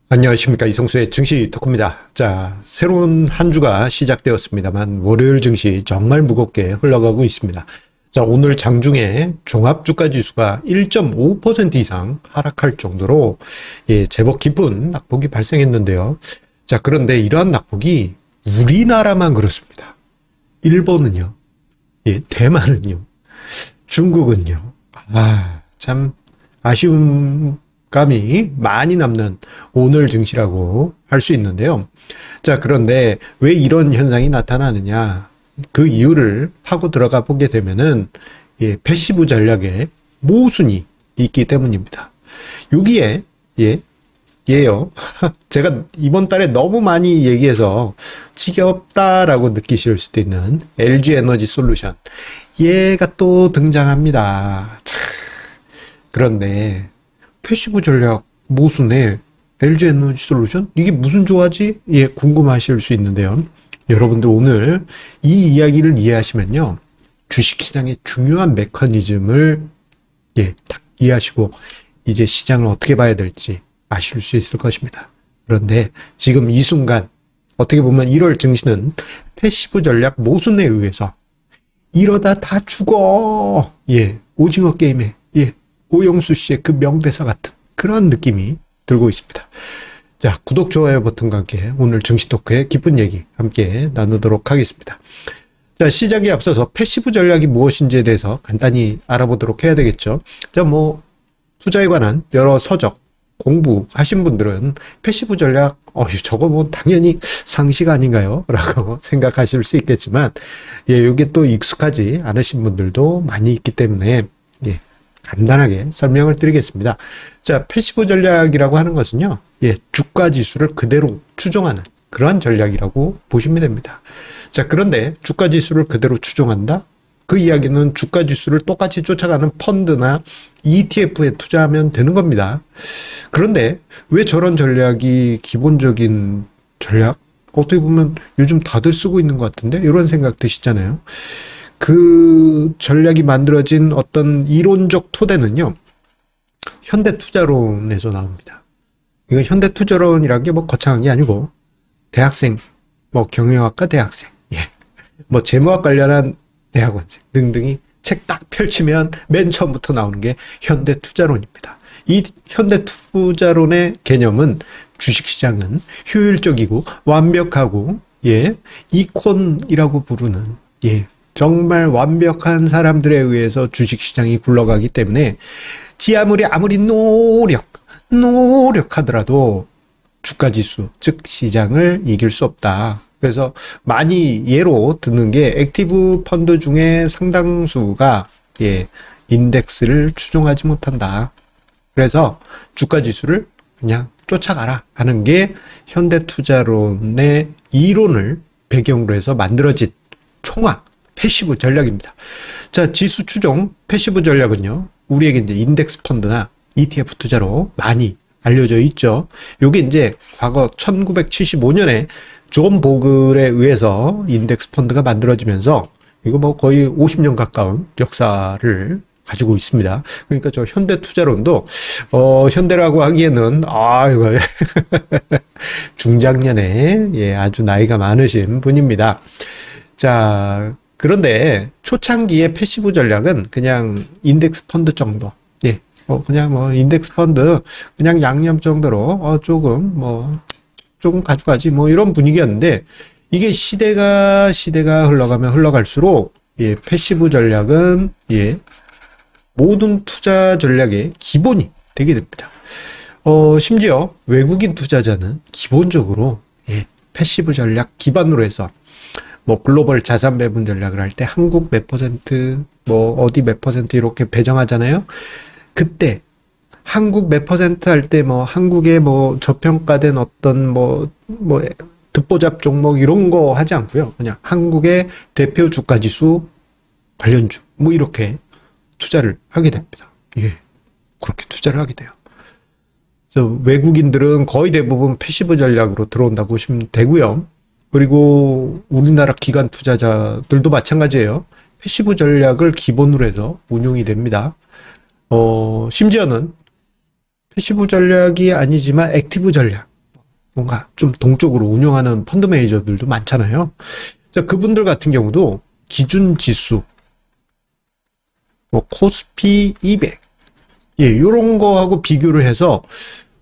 안녕하십니까. 이성수의 증시 토크입니다. 자, 새로운 한 주가 시작되었습니다만 월요일 증시 정말 무겁게 흘러가고 있습니다. 자, 오늘 장중에 종합주가지수가 1.5% 이상 하락할 정도로 제법 깊은 낙폭이 발생했는데요. 자, 그런데 이러한 낙폭이 우리나라만 그렇습니다. 일본은요, 대만은요, 중국은요, 참 아쉬운 감이 많이 남는 오늘 증시라고 할 수 있는데요. 자, 그런데 왜 이런 현상이 나타나느냐? 그 이유를 파고 들어가 보게 되면은 패시브 전략의 모순이 있기 때문입니다. 여기에 얘요. 제가 이번 달에 너무 많이 얘기해서 지겹다라고 느끼실 수도 있는 LG 에너지 솔루션. 얘가 또 등장합니다. 그런데 패시브 전략 모순에 LG 에너지 솔루션? 이게 무슨 조화지? 궁금하실 수 있는데요. 여러분들 오늘 이 이야기를 이해하시면요. 주식시장의 중요한 메커니즘을 딱 이해하시고 이제 시장을 어떻게 봐야 될지 아실 수 있을 것입니다. 그런데 지금 이 순간 어떻게 보면 1월 증시는 패시브 전략 모순에 의해서 이러다 다 죽어. 오징어 게임에 오영수 씨의 그 명대사 같은 그런 느낌이 들고 있습니다. 자, 구독, 좋아요 버튼과 함께 오늘 증시 토크의 기쁜 얘기 함께 나누도록 하겠습니다. 자, 시작에 앞서서 패시브 전략이 무엇인지에 대해서 간단히 알아보도록 해야 되겠죠. 자, 투자에 관한 여러 서적, 공부하신 분들은 패시브 전략, 저거 당연히 상식 아닌가요? 라고 생각하실 수 있겠지만, 이게 또 익숙하지 않으신 분들도 많이 있기 때문에, 간단하게 설명을 드리겠습니다. 자, 패시브 전략이라고 하는 것은요, 주가 지수를 그대로 추종하는 그러한 전략이라고 보시면 됩니다. 자, 그런데 주가 지수를 그대로 추종한다? 그 이야기는 주가 지수를 똑같이 쫓아가는 펀드나 ETF에 투자하면 되는 겁니다. 그런데 왜 저런 전략이 기본적인 전략? 어떻게 보면 요즘 다들 쓰고 있는 것 같은데? 이런 생각 드시잖아요. 그 전략이 만들어진 어떤 이론적 토대는요, 현대투자론에서 나옵니다. 이거 현대투자론이라는 게 거창한 게 아니고, 대학생, 경영학과 대학생, 재무학 관련한 대학원생 등등이 책 딱 펼치면 맨 처음부터 나오는 게 현대투자론입니다. 이 현대투자론의 개념은 주식시장은 효율적이고 완벽하고, 이콘이라고 부르는, 정말 완벽한 사람들에 의해서 주식시장이 굴러가기 때문에 아무리 노력하더라도 주가지수, 즉 시장을 이길 수 없다. 그래서 많이 예로 드는 게 액티브 펀드 중에 상당수가 인덱스를 추종하지 못한다. 그래서 주가지수를 그냥 쫓아가라 하는 게 현대투자론의 이론을 배경으로 해서 만들어진 총합 패시브 전략입니다. 자, 지수 추종 패시브 전략은요, 우리에게 이제 인덱스 펀드나 ETF 투자로 많이 알려져 있죠. 요게 이제 과거 1975년에 존 보글에 의해서 인덱스 펀드가 만들어지면서 이거 거의 50년 가까운 역사를 가지고 있습니다. 그러니까 저 현대 투자론도 현대라고 하기에는 이거 중장년에 아주 나이가 많으신 분입니다. 자, 그런데 초창기의 패시브 전략은 그냥 인덱스 펀드 정도, 그냥 인덱스 펀드 그냥 양념 정도로 조금 가져가지 이런 분위기였는데, 이게 시대가 흘러가면 흘러갈수록 패시브 전략은 모든 투자 전략의 기본이 되게 됩니다. 심지어 외국인 투자자는 기본적으로 패시브 전략 기반으로 해서 글로벌 자산 배분 전략을 할 때 한국 몇 퍼센트, 어디 몇 퍼센트 이렇게 배정하잖아요. 그때 한국 몇 퍼센트 할 때 한국의 저평가된 어떤 듣보잡 종목 이런 거 하지 않고요. 그냥 한국의 대표 주가 지수 관련주 이렇게 투자를 하게 됩니다. 그렇게 투자를 하게 돼요. 그래서 외국인들은 거의 대부분 패시브 전략으로 들어온다고 보시면 되고요. 그리고 우리나라 기관 투자자들도 마찬가지예요. 패시브 전략을 기본으로 해서 운용이 됩니다. 심지어는 패시브 전략이 아니지만 액티브 전략, 뭔가 좀 동적으로 운영하는 펀드 매니저들도 많잖아요. 자, 그분들 같은 경우도 기준 지수, 뭐 코스피 200, 예, 요런 거하고 비교를 해서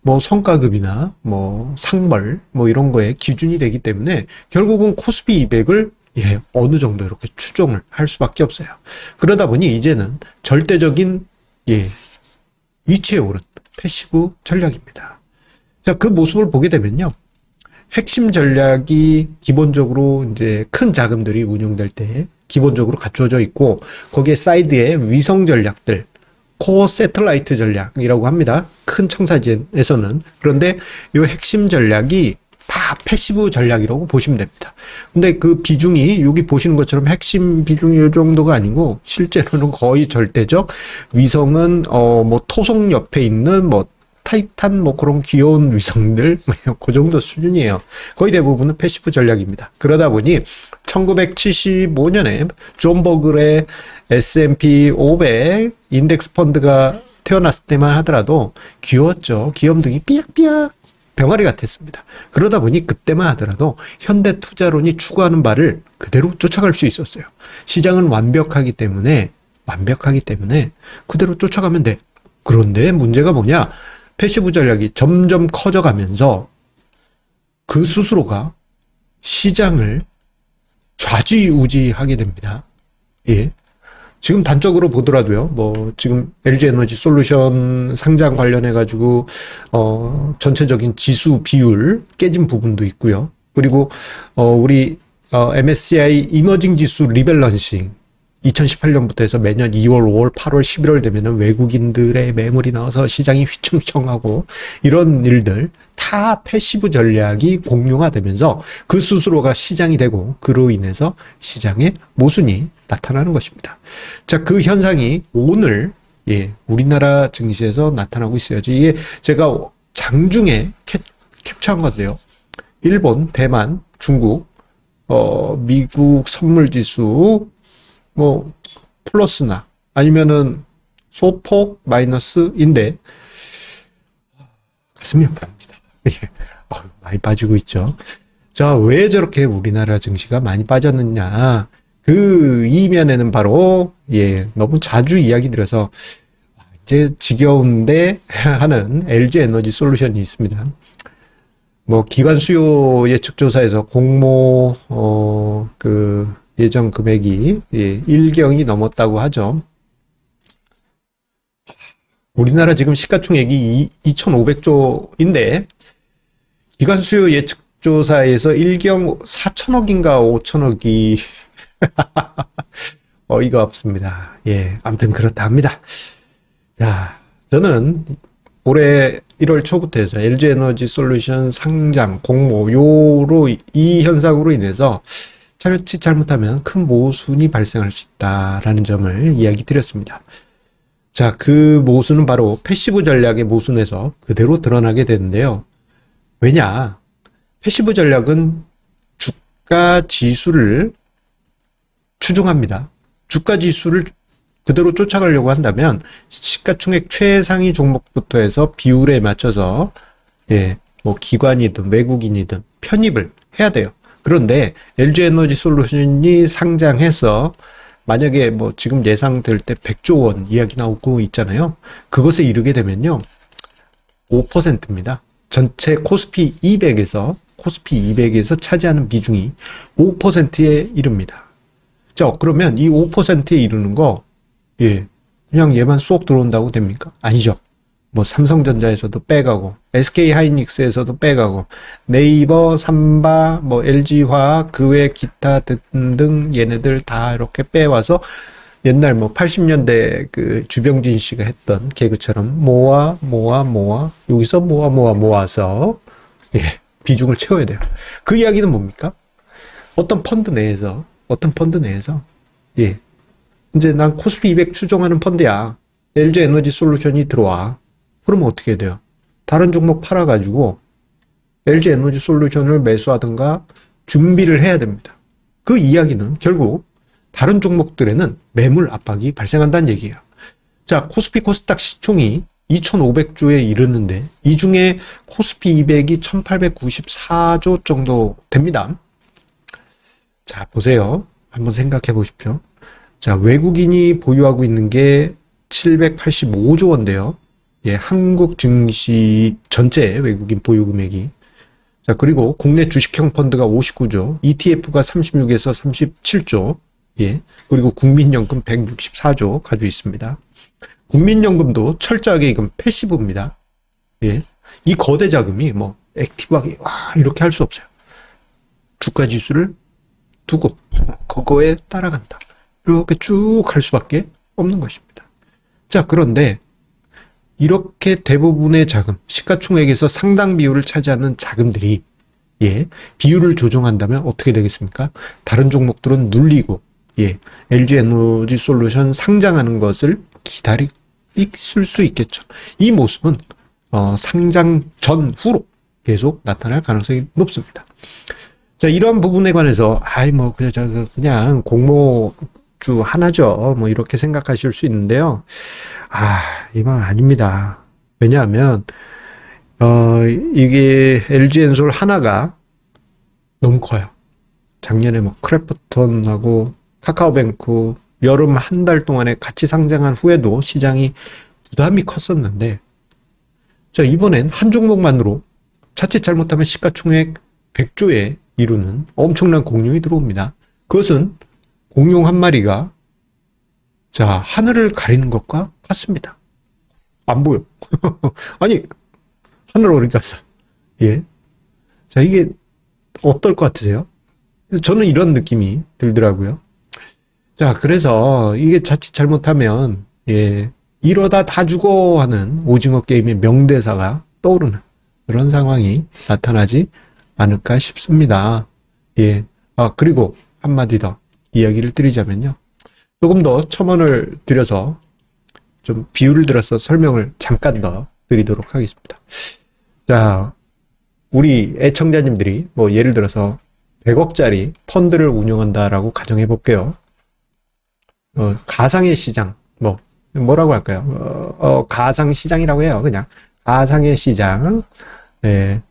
뭐 성과급이나 뭐 상벌 뭐 이런 거에 기준이 되기 때문에 결국은 코스피 200을 예, 어느 정도 이렇게 추정을 할 수밖에 없어요. 그러다 보니 이제는 절대적인 예, 위치에 오른 패시브 전략입니다. 자, 그 모습을 보게 되면요. 핵심 전략이 기본적으로 이제 큰 자금들이 운용될 때 기본적으로 갖춰져 있고 거기에 사이드에 위성 전략들, 코어 세틀라이트 전략이라고 합니다. 큰 청사진에서는. 그런데 이 핵심 전략이 다 패시브 전략이라고 보시면 됩니다. 근데 그 비중이 여기 보시는 것처럼 핵심 비중이 이 정도가 아니고 실제로는 거의 절대적. 위성은 뭐 토성 옆에 있는 뭐 타이탄 뭐 그런 귀여운 위성들 그 정도 수준이에요. 거의 대부분은 패시브 전략입니다. 그러다 보니 1975년에 존 버글의 S&P 500 인덱스 펀드가 태어났을 때만 하더라도 귀여웠죠. 귀염둥이 삐약삐약 병아리 같았습니다. 그러다 보니 그때만 하더라도 현대투자론이 추구하는 바를 그대로 쫓아갈 수 있었어요. 시장은 완벽하기 때문에 그대로 쫓아가면 돼. 그런데 문제가 뭐냐? 패시브 전략이 점점 커져가면서 그 스스로가 시장을 좌지우지하게 됩니다. 예. 지금 단적으로 보더라도요, 뭐, 지금 LG 에너지 솔루션 상장 관련해가지고, 전체적인 지수 비율 깨진 부분도 있고요. 그리고, 우리, MSCI 이머징 지수 리밸런싱. 2018년부터 해서 매년 2월, 5월, 8월, 11월 되면은 외국인들의 매물이 나와서 시장이 휘청휘청하고 이런 일들 다 패시브 전략이 공룡화되면서 그 스스로가 시장이 되고 그로 인해서 시장에 모순이 나타나는 것입니다. 자, 그 현상이 오늘 예, 우리나라 증시에서 나타나고 있어요. 이게 제가 장중에 캡처한 건데요. 일본, 대만, 중국, 미국 선물지수 뭐 플러스나 아니면은 소폭 마이너스인데 가슴이 아픕니다. 많이 빠지고 있죠. 자, 왜 저렇게 우리나라 증시가 많이 빠졌느냐? 그 이면에는 바로 예, 너무 자주 이야기 드려서 이제 지겨운데 하는 LG 에너지 솔루션이 있습니다. 뭐 기관 수요 예측 조사에서 공모 그 예정 금액이 예, 1경이 넘었다고 하죠. 우리나라 지금 시가총액이 2,500조인데 기관 수요 예측 조사에서 1경 4천억인가 5천억이 어이가 없습니다. 예, 아무튼 그렇다 합니다. 자, 저는 올해 1월 초부터 해서 LG 에너지 솔루션 상장 공모 요로 이 현상으로 인해서 자칫 잘못하면 큰 모순이 발생할 수 있다라는 점을 이야기 드렸습니다. 자, 그 모순은 바로 패시브 전략의 모순에서 그대로 드러나게 되는데요. 왜냐? 패시브 전략은 주가 지수를 추종합니다. 주가 지수를 그대로 쫓아가려고 한다면 시가총액 최상위 종목부터 해서 비율에 맞춰서 예, 뭐 기관이든 외국인이든 편입을 해야 돼요. 그런데 LG 에너지 솔루션이 상장해서 만약에 뭐 지금 예상될 때 100조 원 이야기 나오고 있잖아요. 그것에 이르게 되면요. 5%입니다. 전체 코스피 200에서 차지하는 비중이 5%에 이릅니다. 자, 그러면 이 5%에 이르는 거 예, 그냥 얘만 쏙 들어온다고 됩니까? 아니죠. 뭐 삼성전자에서도 빼가고 SK 하이닉스에서도 빼가고 네이버, 삼바, 뭐 LG화학 그 외 기타 등등 얘네들 다 이렇게 빼와서 옛날 뭐 80년대 그 주병진 씨가 했던 개그처럼 모아 여기서 모아서 예, 비중을 채워야 돼요. 그 이야기는 뭡니까? 어떤 펀드 내에서 예, 이제 난 코스피 200 추종하는 펀드야. LG 에너지 솔루션이 들어와. 그러면 어떻게 해야 돼요? 다른 종목 팔아가지고 LG 에너지 솔루션을 매수하든가 준비를 해야 됩니다. 그 이야기는 결국 다른 종목들에는 매물 압박이 발생한다는 얘기예요. 자, 코스피 코스닥 시총이 2,500조에 이르는데 이 중에 코스피 200이 1,894조 정도 됩니다. 자, 보세요. 한번 생각해 보십시오. 자, 외국인이 보유하고 있는 게 785조 원인데요. 예, 한국 증시 전체 외국인 보유 금액이. 자, 그리고 국내 주식형 펀드가 59조, ETF가 36에서 37조, 예, 그리고 국민연금 164조 가지고 있습니다. 국민연금도 철저하게 이건 패시브입니다. 예, 이 거대 자금이 뭐 액티브하게 와 이렇게 할 수 없어요. 주가 지수를 두고 그거에 따라간다. 이렇게 쭉 갈 수밖에 없는 것입니다. 자, 그런데 이렇게 대부분의 자금, 시가총액에서 상당 비율을 차지하는 자금들이 예, 비율을 조정한다면 어떻게 되겠습니까? 다른 종목들은 눌리고 예, LG에너지솔루션 상장하는 것을 기다릴 수 있겠죠. 이 모습은 상장 전후로 계속 나타날 가능성이 높습니다. 자, 이런 부분에 관해서 그냥 공모주 하나죠. 뭐 이렇게 생각하실 수 있는데요. 이건 아닙니다. 왜냐하면 이게 LG엔솔 하나가 너무 커요. 작년에 뭐 크래프톤하고 카카오뱅크 여름 한 달 동안에 같이 상장한 후에도 시장이 부담이 컸었는데, 자, 이번엔 한 종목만으로 자칫 잘못하면 시가총액 100조에 이루는 엄청난 공룡이 들어옵니다. 그것은 공룡 한 마리가 자, 하늘을 가리는 것과 같습니다. 안 보여. 아니, 하늘 어디 갔어? 예. 자, 이게 어떨 것 같으세요? 저는 이런 느낌이 들더라고요. 자, 그래서 이게 자칫 잘못하면, 예, 이러다 다 죽어 하는 오징어 게임의 명대사가 떠오르는 그런 상황이 나타나지 않을까 싶습니다. 예. 그리고 한마디 더 이야기를 드리자면요. 조금 더 첨언을 드려서 좀 비유를 들어서 설명을 잠깐 더 드리도록 하겠습니다. 자, 우리 애청자님들이 뭐 예를 들어서 100억짜리 펀드를 운영한다라고 가정해 볼게요. 가상의 시장, 뭐라고 할까요? 가상 시장이라고 해요. 그냥 가상의 시장. 네,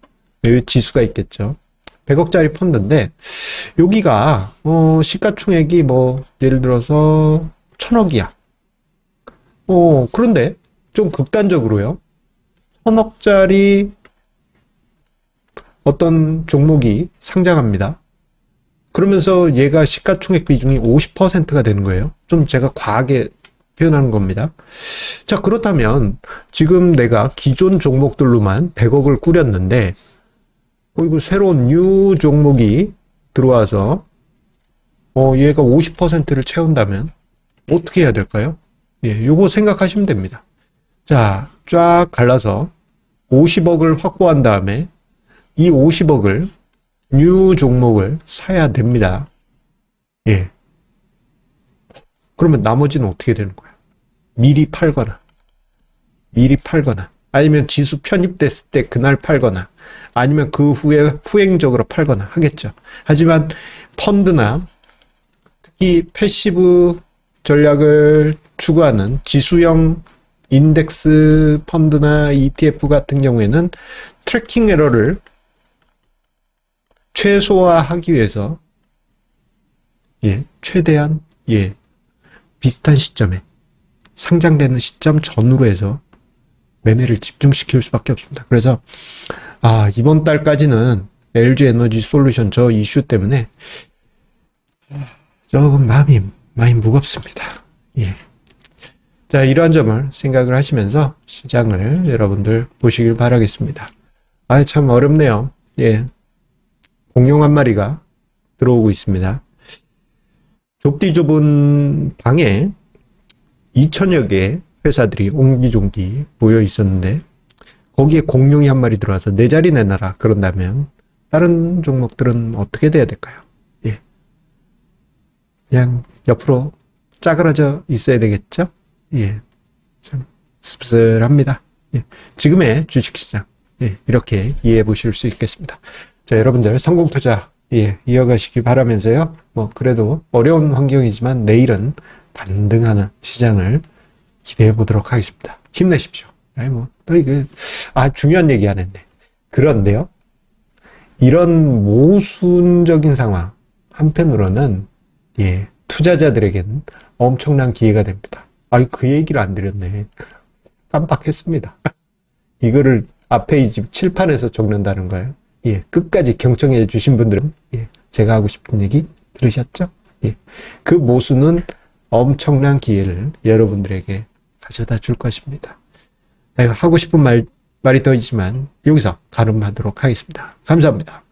여기 지수가 있겠죠. 100억짜리 펀드인데 여기가 시가총액이 뭐 예를 들어서 1,000억이야. 그런데 좀 극단적으로요. 1,000억짜리 어떤 종목이 상장합니다. 그러면서 얘가 시가총액 비중이 50%가 되는 거예요. 좀 제가 과하게 표현하는 겁니다. 자, 그렇다면 지금 내가 기존 종목들로만 100억을 꾸렸는데 그리고 새로운 뉴 종목이 들어와서 얘가 50%를 채운다면 어떻게 해야 될까요? 예, 요거 생각하시면 됩니다. 자, 쫙 갈라서 50억을 확보한 다음에 이 50억을 뉴 종목을 사야 됩니다. 예. 그러면 나머지는 어떻게 되는 거야? 미리 팔거나 아니면 지수 편입됐을 때 그날 팔거나 아니면 그 후에 후행적으로 팔거나 하겠죠. 하지만 펀드나 특히 패시브 전략을 추구하는 지수형 인덱스 펀드나 ETF 같은 경우에는 트래킹 에러를 최소화하기 위해서 최대한 비슷한 시점에 상장되는 시점 전후로 해서 매매를 집중시킬 수밖에 없습니다. 그래서 이번 달까지는 LG에너지솔루션 저 이슈 때문에 조금 마음이 많이 무겁습니다. 예. 자, 이러한 점을 생각을 하시면서 시장을 여러분들 보시길 바라겠습니다. 참 어렵네요. 예. 공룡 한 마리가 들어오고 있습니다. 좁디 좁은 방에 2,000여 개의 회사들이 옹기종기 모여 있었는데 거기에 공룡이 한 마리 들어와서 내 자리 내놔라 그런다면 다른 종목들은 어떻게 돼야 될까요? 예. 그냥 옆으로 짜그라져 있어야 되겠죠? 예. 참 씁쓸합니다. 예. 지금의 주식시장 이렇게 이해해 보실 수 있겠습니다. 자, 여러분들 성공투자 이어가시기 바라면서요. 그래도 어려운 환경이지만 내일은 반등하는 시장을 기대해 보도록 하겠습니다. 힘내십시오. 아니 뭐 또 이게 중요한 얘기 안 했네. 그런데요, 이런 모순적인 상황 한편으로는 투자자들에게는 엄청난 기회가 됩니다. 그 얘기를 안 드렸네. 깜빡했습니다. 이거를 앞에 이 칠판에서 적는다는 거예요. 끝까지 경청해 주신 분들은 제가 하고 싶은 얘기 들으셨죠? 그 모순은 엄청난 기회를 여러분들에게 가져다 줄 것입니다. 하고 싶은 말이 더 있지만 여기서 가름하도록 하겠습니다. 감사합니다.